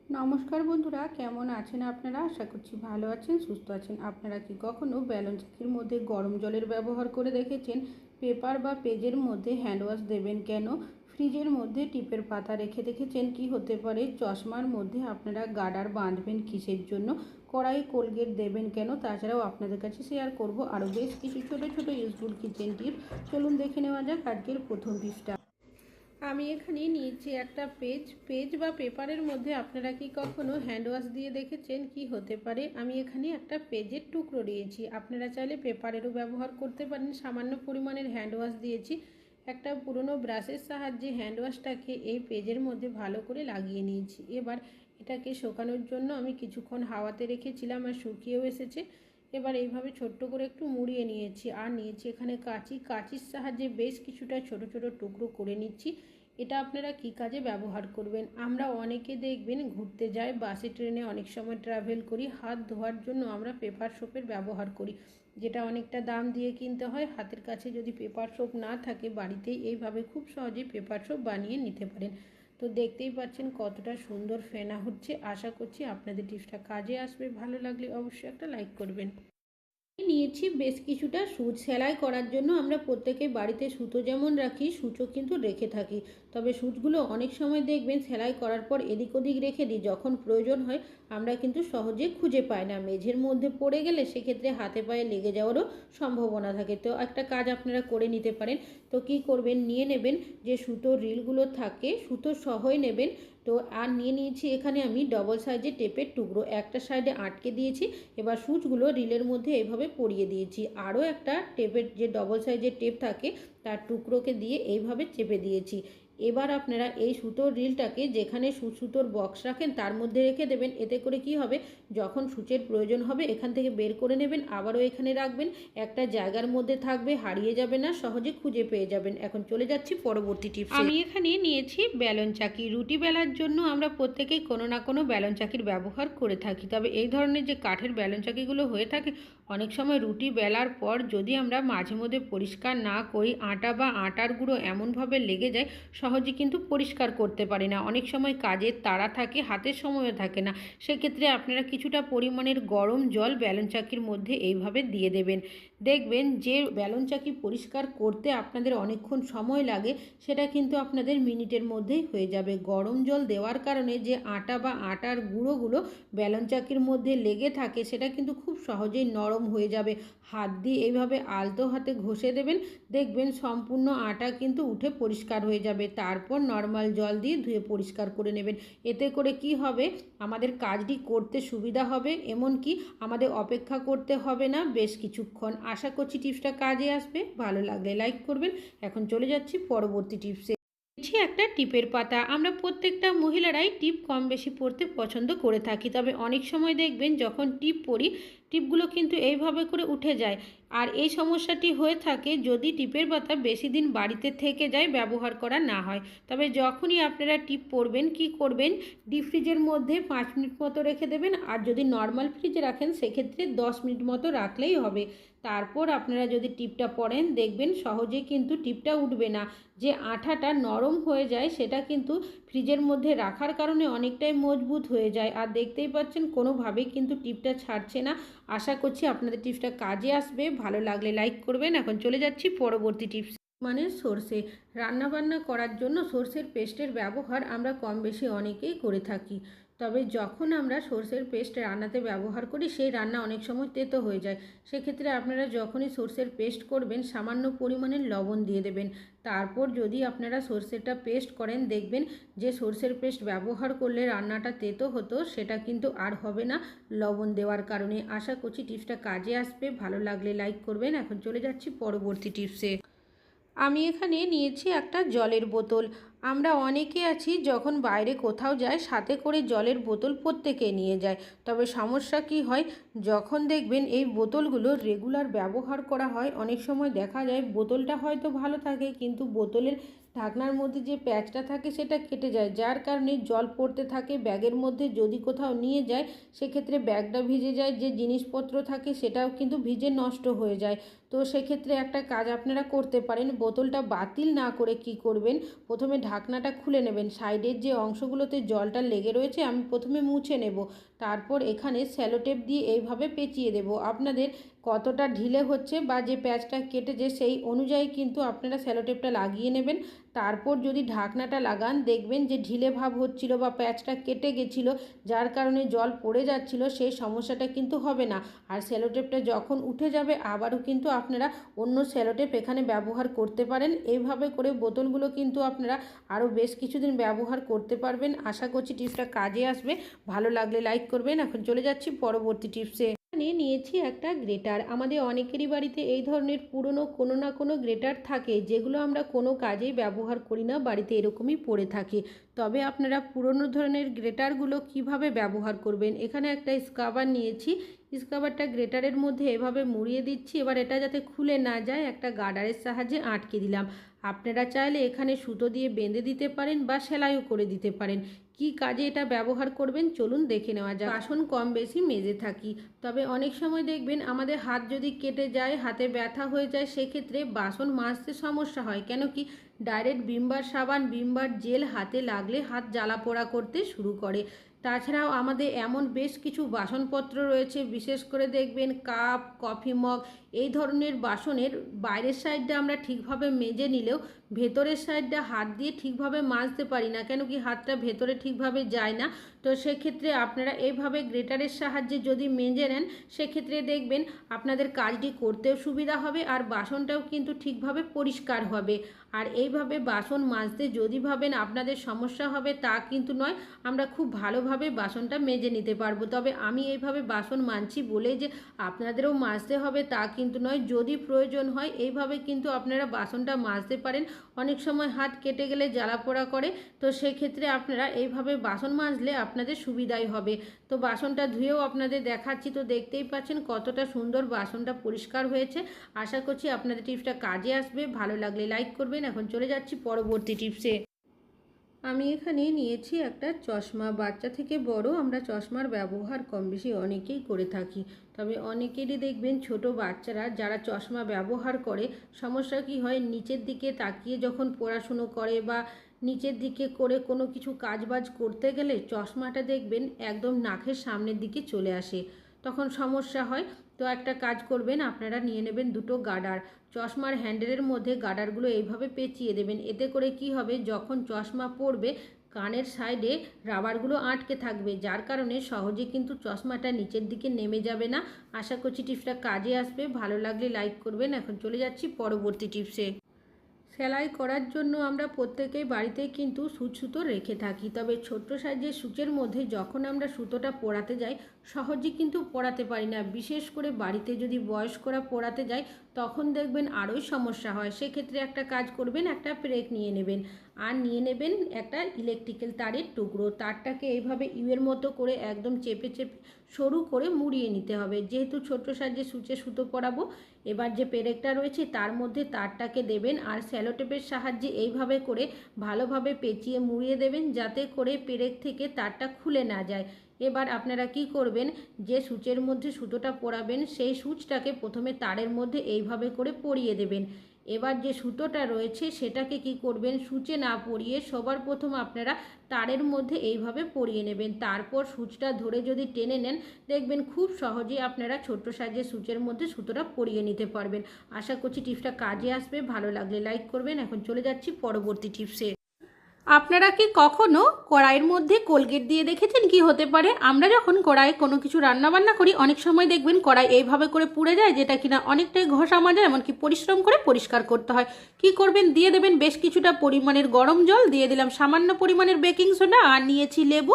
নমস্কার বন্ধুরা, কেমন আছেন আপনারা? আশা করছি ভালো আছেন, সুস্থ আছেন। আপনারা কি কখনো ব্যালন চাকির মধ্যে গরম জলের ব্যবহার করে দেখেছেন? পেপার বা পেজের মধ্যে হ্যান্ড ওয়াশ দেবেন কেন? ফ্রিজের মধ্যে টিপের পাতা রেখে দেখেছেন কি হতে পারে? চশমার মধ্যে আপনারা গার্ডার বাঁধবেন কিসের জন্য? কড়াই কোলগেট দেবেন কেন? তাছাড়াও আপনাদের কাছে শেয়ার করব আরও বেশ কিছু ছোট ছোট ইউজফুল কিচেন টিপস। চলুন দেখে নেওয়া যাক আজকের প্রথম টিপসটা। আমি এখানে নিয়েছি একটা পেজ বা পেপারের মধ্যে আপনারা কি কখনো হ্যান্ড ওয়াশ দিয়ে দেখেছেন? কি হতে পারে? আমি এখানে একটা পেজের টুকরো নিয়েছি, আপনারা চাইলে পেপারেরও ব্যবহার করতে পারেন। সামান্য পরিমাণের হ্যান্ড ওয়াশ দিয়েছি। একটা পুরনো ব্রাশের সাহায্যে হ্যান্ড ওয়াশটাকে এই পেজের মধ্যে ভালো করে লাগিয়ে নিয়েছি। এবার এটাকে শুকানোর জন্য আমি কিছুক্ষণ হাওয়াতে রেখেছিলাম আর শুকিয়েও এসেছে। এবার এইভাবে ছোট্ট করে একটু মুড়িয়ে নিয়েছি আর নিয়েছি এখানে কাঁচির সাহায্যে বেশ কিছুটা ছোট ছোট টুকরো করে নিচ্ছি। এটা আপনারা কি কাজে ব্যবহার করবেন? আমরা অনেকে দেখবেন ঘুরতে যাই, বাসে ট্রেনে অনেক সময় ট্রাভেল করি, হাত ধোয়ার জন্য আমরা পেপার সোপের ব্যবহার করি, যেটা অনেকটা দাম দিয়ে কিনতে হয়। হাতের কাছে যদি পেপার সোপ না থাকে, বাড়িতেই এইভাবে খুব সহজেই পেপার সোপ বানিয়ে নিতে পারেন। তো দেখতেই পাচ্ছেন কতটা সুন্দর ফেনা হচ্ছে। আশা করছি আপনাদের টিপসটা কাজে আসবে। ভালো লাগলে অবশ্যই একটা লাইক করবেন। নিয়েছি বেশ কিছুটা সুচ। সেলাই করার জন্য আমরা প্রত্যেকেই বাড়িতে সুতো যেমন রাখি, সূচও কিন্তু রেখে থাকি। তবে সুচগুলো অনেক সময় দেখবেন সেলাই করার পর এদিক ওদিক রেখে দিই, যখন প্রয়োজন হয় আমরা কিন্তু সহজে খুঁজে পাই না। মেঝের মধ্যে পড়ে গেলে সেক্ষেত্রে হাতে পায়ে লেগে যাওয়ারও সম্ভাবনা থাকে। তো একটা কাজ আপনারা করে নিতে পারেন। তো কি করবেন, নিয়ে নেবেন যে সুতোর রিলগুলো থাকে, সুতো সহই নেবেন। তো আর নিয়ে নিয়েছি এখানে আমি ডবল সাইজের টেপের টুকরো, একটা সাইডে আটকে দিয়েছি। এবার সুচগুলো রিলের মধ্যে এইভাবে পরিয়ে দিয়েছি। আরও একটা টেপের যে ডবল সাইজের টেপ থাকে তার টুকরোকে দিয়ে এইভাবে চেপে দিয়েছি। এবার আপনারা এই সুতোর রিলটাকে যেখানে সুতোর বক্স রাখেন তার মধ্যে রেখে দেবেন। এতে করে কি হবে, যখন সূচের প্রয়োজন হবে এখান থেকে বের করে নেবেন, আবারও এখানে রাখবেন, একটা জায়গার মধ্যে থাকবে, হারিয়ে যাবে না, সহজে খুঁজে পেয়ে যাবেন। এখন চলে যাচ্ছি পরবর্তী টিপসে। আমি এখানে নিয়েছি বেলন চাকি। রুটি বেলার জন্য আমরা প্রত্যেকেই কোনো না কোনো বেলন চাকির ব্যবহার করে থাকি। তবে এই ধরনের যে কাঠের বেলন চাকিগুলো হয়ে থাকে, অনেক সময় রুটি বেলার পর যদি আমরা মাঝে মধ্যে পরিষ্কার না করি, আটা বা আটার গুঁড়ো এমনভাবে লেগে যায় সহজে কিন্তু পরিষ্কার করতে পারি না। অনেক সময় কাজের তাড়া থাকে, হাতের সময়ও থাকে না। সেক্ষেত্রে আপনারা কিছুটা পরিমাণের গরম জল বেলন চাকির মধ্যে এইভাবে দিয়ে দেবেন। দেখবেন যে বেলন চাকি পরিষ্কার করতে আপনাদের অনেকক্ষণ সময় লাগে, সেটা কিন্তু আপনাদের মিনিটের মধ্যেই হয়ে যাবে। গরম জল দেওয়ার কারণে যে আটা বা আটার গুঁড়োগুলো বেলন চাকির মধ্যে লেগে থাকে সেটা কিন্তু খুব সহজেই নরম হয়ে যাবে। হাত দিয়ে এইভাবে আলতো হাতে ঘষে দেবেন, দেখবেন সম্পূর্ণ আটা কিন্তু উঠে পরিষ্কার হয়ে যাবে। তারপর নর্মাল জল দিয়ে ধুয়ে পরিষ্কার করে নেবেন। এতে করে কি হবে, আমাদের কাজটি করতে সুবিধা হবে, এমনকি আমাদের অপেক্ষা করতে হবে না বেশ কিছুক্ষণ। আশা করছি টিপসটা কাজে আসবে। ভালো লাগলে লাইক করবেন। এখন চলে যাচ্ছি পরবর্তী টিপসে। একটা টিপের পাতা। আমরা প্রত্যেকটা মহিলারাই টিপ কম বেশি পরতে পছন্দ করে থাকি। তবে অনেক সময় দেখবেন যখন টিপ পরি, টিপগুলো কিন্তু এইভাবে করে উঠে যায়। আর এই সমস্যাটি হয়ে থাকে যদি টিপের পাতা বেশি দিন বাড়িতে থেকে যায়, ব্যবহার করা না হয়। তবে যখনই আপনারা টিপ পরবেন, কি করবেন, ডিপ ফ্রিজের মধ্যে 5 মিনিট মতো রেখে দেবেন। আর যদি নর্মাল ফ্রিজে রাখেন সেক্ষেত্রে 10 মিনিট মতো রাখলেই হবে। তারপর আপনারা যদি টিপটা পরেন, দেখবেন সহজে কিন্তু টিপটা উঠবে না। যে আঠাটা নরম হয়ে যায় সেটা কিন্তু ফ্রিজের মধ্যে রাখার কারণে অনেকটাই মজবুত হয়ে যায়। আর দেখতেই পাচ্ছেন কোনোভাবেই কিন্তু টিপটা ছাড়ছে না। আশা করছি আপনাদের টিপসটা কাজে আসবে। ভালো লাগলে লাইক করবেন। এখন চলে যাচ্ছি পরবর্তী টিপস। মানে সর্ষে। রান্নাবান্না করার জন্য সর্ষের পেস্টের ব্যবহার আমরা কম বেশি অনেকেই করে থাকি। তবে যখন আমরা সর্ষের পেস্ট রান্নাতে ব্যবহার করি, সেই রান্না অনেক সময় তেতো হয়ে যায়। সেক্ষেত্রে আপনারা যখনই সর্ষের পেস্ট করবেন সামান্য পরিমাণের লবণ দিয়ে দেবেন। তারপর যদি আপনারা সর্ষেটা পেস্ট করেন, দেখবেন যে সর্ষের পেস্ট ব্যবহার করলে রান্নাটা তেতো হতো সেটা কিন্তু আর হবে না লবণ দেওয়ার কারণে। আশা করছি টিপসটা কাজে আসবে। ভালো লাগলে লাইক করবেন। এখন চলে যাচ্ছি পরবর্তী টিপসে। আমি এখানে নিয়েছি একটা জলের বোতল। আমরা অনেকে আছি যখন বাইরে কোথাও যাই সাথে করে জলের বোতল প্রত্যেকে নিয়ে যায়। তবে সমস্যা কি হয়, যখন দেখবেন এই বোতলগুলো রেগুলার ব্যবহার করা হয়, অনেক সময় দেখা যায় বোতলটা হয়তো ভালো থাকে কিন্তু বোতলের ঢাকনার মধ্যে যে প্যাচটা থাকে সেটা কেটে যায়, যার কারণে জল পড়তে থাকে ব্যাগের মধ্যে। যদি কোথাও নিয়ে যায় সেক্ষেত্রে ব্যাগটা ভিজে যায়, যে জিনিসপত্র থাকে সেটাও কিন্তু ভিজে নষ্ট হয়ে যায়। তো সেক্ষেত্রে একটা কাজ আপনারা করতে পারেন, বোতলটা বাতিল না করে কি করবেন, প্রথমে ঢাকনাটা খুলে নেবেন, সাইডের যে অংশগুলোতে জলটা লেগে রয়েছে আমি প্রথমে মুছে নেব, তারপর এখানে স্যালোটেপ দিয়ে এইভাবে পেঁচিয়ে দেব। আপনাদের কতটা ঢিলে হচ্ছে বা যে প্যাচটা কেটেছে সেই অনুযায়ী কিন্তু আপনারা স্যালোটেপটা লাগিয়ে নেবেন। তারপর যদি ঢাকনাটা লাগান দেখবেন যে ঢিলে ভাব হচ্ছিল বা প্যাচটা কেটে গেছিলো, যার কারণে জল পড়ে যাচ্ছিল, সেই সমস্যাটা কিন্তু হবে না। আর স্যালোটেপটা যখন উঠে যাবে আবারও কিন্তু আপনারা অন্য স্যালোটেপ এখানে ব্যবহার করতে পারেন। এইভাবে করে বোতলগুলো কিন্তু আপনারা আরও বেশ কিছুদিন ব্যবহার করতে পারবেন। আশা করছি টিপসটা কাজে আসবে। ভালো লাগলে লাইক করবেন। এখন চলে যাচ্ছি পরবর্তী টিপসে। নিয়েছি একটা গ্রেটার। আমাদের অনেকেরই বাড়িতে এই ধরনের পুরনো কোনো না কোনো গ্রেটার থাকে, যেগুলো আমরা কোনো কাজেই ব্যবহার করি না, বাড়িতে এরকমই পড়ে থাকে। তবে আপনারা পুরনো ধরনের গ্রেটারগুলো কিভাবে ব্যবহার করবেন, এখানে একটা স্ক্রাবার নিয়েছি। স্ক্রাবারটা গ্রেটারের মধ্যে এভাবে মুড়িয়ে দিচ্ছি। এবার এটা যাতে খুলে না যায় একটা গার্ডারের সাহায্যে আটকে দিলাম। আপনারা চাইলে এখানে সুতো দিয়ে বেঁধে দিতে পারেন বা সেলাইও করে দিতে পারেন। কি কাজে এটা ব্যবহার করবেন চলুন দেখে নেওয়া যাক। বাসন কম বেশি মেজে থাকি, তবে অনেক সময় দেখবেন আমাদের হাত যদি কেটে যায়, হাতে ব্যথা হয়ে যায়, সেক্ষেত্রে বাসন মাজতে সমস্যা হয়। কেন কি, ডাইরেক্ট ভিমবার সাবান, ভিমবার জেল হাতে লাগলে হাত জ্বালা পোড়া করতে শুরু করে। তাছাড়াও আমাদের এমন বেশ কিছু বাসনপত্র রয়েছে, বিশেষ করে দেখবেন কাপ, কফি মগ, এই ধরনের বাসনের বাইরের সাইডটা আমরা ঠিকভাবে মেজে নিলেও ভেতরের সাইডটা হাত দিয়ে ঠিকভাবে মাজতে পারি না, কেন কি হাতটা ভেতরে ঠিকভাবে যায় না। তো সেক্ষেত্রে আপনারা এইভাবে গ্রেটারের সাহায্যে যদি মেজে নেন, সেক্ষেত্রে দেখবেন আপনাদের কাজটি করতেও সুবিধা হবে আর বাসনটাও কিন্তু ঠিকভাবে পরিষ্কার হবে। আর এইভাবে বাসন মাজতে যদি ভাবেন আপনাদের সমস্যা হবে, তা কিন্তু নয়, আমরা খুব ভালোভাবে বাসনটা মেজে নিতে পারবো। তবে আমি এইভাবে বাসন মাজছি বলে যে আপনাদেরও মাজতে হবে তা কিন্তু নয়। যদি প্রয়োজন হয় এইভাবে কিন্তু আপনারা বাসনটা মাজতে পারেন। অনেক সময় হাত কেটে গেলে জ্বালা পোড়া করে, তো সেক্ষেত্রে আপনারা এইভাবে বাসন মাজলে আপনাদের সুবিধাই হবে। তো বাসনটা ধুয়েও আপনাদের দেখাচ্ছি, তো দেখতেই পাচ্ছেন কতটা সুন্দর বাসনটা পরিষ্কার হয়েছে। আশা করছি আপনাদের টিপসটা কাজে আসবে। ভালো লাগলে লাইক করবেন। এখন চলে যাচ্ছি পরবর্তী টিপসে। আমি এখানে নিয়েছি একটা চশমা। বাচ্চা থেকে বড় আমরা চশমার ব্যবহার কম বেশি অনেকেই করে থাকি, তবে অনেকেরই দেখবেন ছোট বাচ্চারা যারা চশমা ব্যবহার করে সমস্যা কি হয়, নিচের দিকে তাকিয়ে যখন পড়াশুনো করে বা নিচের দিকে করে কোনো কিছু কাজবাজ করতে গেলে চশমাটা দেখবেন একদম নাকের সামনের দিকে চলে আসে, তখন সমস্যা হয়। তো একটা কাজ করবেন, আপনারা নিয়ে নেবেন দুটো গার্ডার। চশমার হ্যান্ডেলের মধ্যে গার্ডারগুলো এইভাবে পেঁচিয়ে দেবেন। এতে করে কি হবে, যখন চশমা পরবে কানের সাইডে রাবারগুলো আটকে থাকবে, যার কারণে সহজে কিন্তু চশমাটা নিচের দিকে নেমে যাবে না। আশা করছি টিপসটা কাজে আসবে। ভালো লাগলে লাইক করবেন। এখন চলে যাচ্ছি পরবর্তী টিপসে। সেলাই করার জন্য আমরা প্রত্যেকেই বাড়িতে কিন্তু সূচ সুতো রেখে থাকি, তবে ছোট্ট সাইজের সূচের মধ্যে যখন আমরা সুতোটা পরাতে যাই সহজে কিন্তু পরাতে পারি না। বিশেষ করে বাড়িতে যদি বয়স্করা পরাতে যায় তখন দেখবেন আরোই সমস্যা হয়। সেক্ষেত্রে একটা কাজ করবেন, একটা পেরেক নিয়ে নেবেন আর নিয়ে নেবেন একটা ইলেকট্রিক্যাল তারের টুকরো। তারটাকে এইভাবে ইউয়ের মতো করে একদম চেপে চেপে সরু করে মুড়িয়ে নিতে হবে। যেহেতু ছোট্ট সাইজের সূচে সুতো পরাবো, এবার যে পেরেকটা রয়েছে তার মধ্যে তারটাকে দেবেন আর স্যালোটেপের সাহায্যে এইভাবে করে ভালোভাবে পেঁচিয়ে মুড়িয়ে দেবেন, যাতে করে পেরেক থেকে তারটা খুলে না যায়। এবার আপনারা কি করবেন, যে সূচের মধ্যে সুতোটা পরাবেন সেই সূচটাকে প্রথমে তারের মধ্যে এইভাবে করে পরিয়ে দেবেন। এবার যে সুতোটা রয়েছে সেটাকে কি করবেন, সূচে না পরিয়ে সবার প্রথম আপনারা তারের মধ্যে এইভাবে পরিয়ে নেবেন। তারপর সূচটা ধরে যদি টেনে নেন দেখবেন খুব সহজেই আপনারা ছোট্ট সাইজের সূচের মধ্যে সুতোটা পরিয়ে নিতে পারবেন। আশা করছি টিপসটা কাজে আসবে। ভালো লাগলে লাইক করবেন। এখন চলে যাচ্ছি পরবর্তী টিপসে। আপনারা কি কখনো কড়াইয়ের মধ্যে কোলগেট দিয়ে দেখেছেন? কি হতে পারে, আমরা যখন কড়াইয়ে কোনো কিছু রান্না বান্না করি অনেক সময় দেখবেন কড়াই এইভাবে করে পুড়ে যায়, যেটা কিনা অনেকটাই ঘষা মাজা এমনকি পরিশ্রম করে পরিষ্কার করতে হয়। কি করবেন, দিয়ে দেবেন বেশ কিছুটা পরিমাণের গরম জল, দিয়ে দিলাম সামান্য পরিমাণের বেকিং সোডা, আর নিয়েছি লেবু,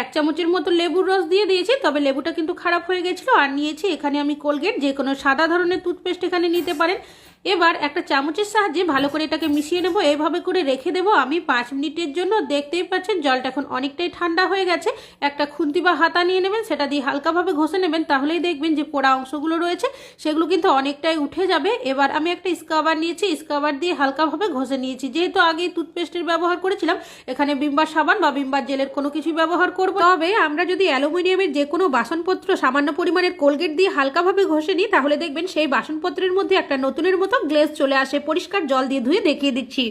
1 চামচের মতো লেবুর রস দিয়ে দিয়েছি, তবে লেবুটা কিন্তু খারাপ হয়ে গেছিলো। আর নিয়েছি এখানে আমি কোলগেট, যে কোনো সাদা ধরনের টুথপেস্ট এখানে নিতে পারেন। এবার একটা চামচের সাহায্যে ভালো করে এটাকে মিশিয়ে নেব। এইভাবে করে রেখে দেবো আমি 5 মিনিটের জন্য। দেখতেই পাচ্ছেন জলটা এখন অনেকটাই ঠান্ডা হয়ে গেছে। একটা খুন্তি বা হাতা নিয়ে নেবেন, সেটা দিয়ে হালকাভাবে ঘষে নেবেন, তাহলেই দেখবেন যে পোড়া অংশগুলো রয়েছে সেগুলো কিন্তু অনেকটাই উঠে যাবে। এবার আমি একটা স্ক্রাবার নিয়েছি, স্ক্রাবার দিয়ে হালকাভাবে ঘষে নিয়েছি। যেহেতু আগে টুথপেস্টের ব্যবহার করেছিলাম, এখানে ভিমবার সাবান বা ভিমবার জেলের কোনো কিছু ব্যবহার করব। তবে আমরা যদি অ্যালুমিনিয়ামের যে কোনো বাসনপত্র সামান্য পরিমাণের কোলগেট দিয়ে হালকাভাবে ঘষে নিই, তাহলে দেখবেন সেই বাসনপত্রের মধ্যে একটা নতুনের মতো গ্লেজ চলে আসে। পরিষ্কার জল দিয়ে ধুয়ে দেখিয়ে দিচ্ছি।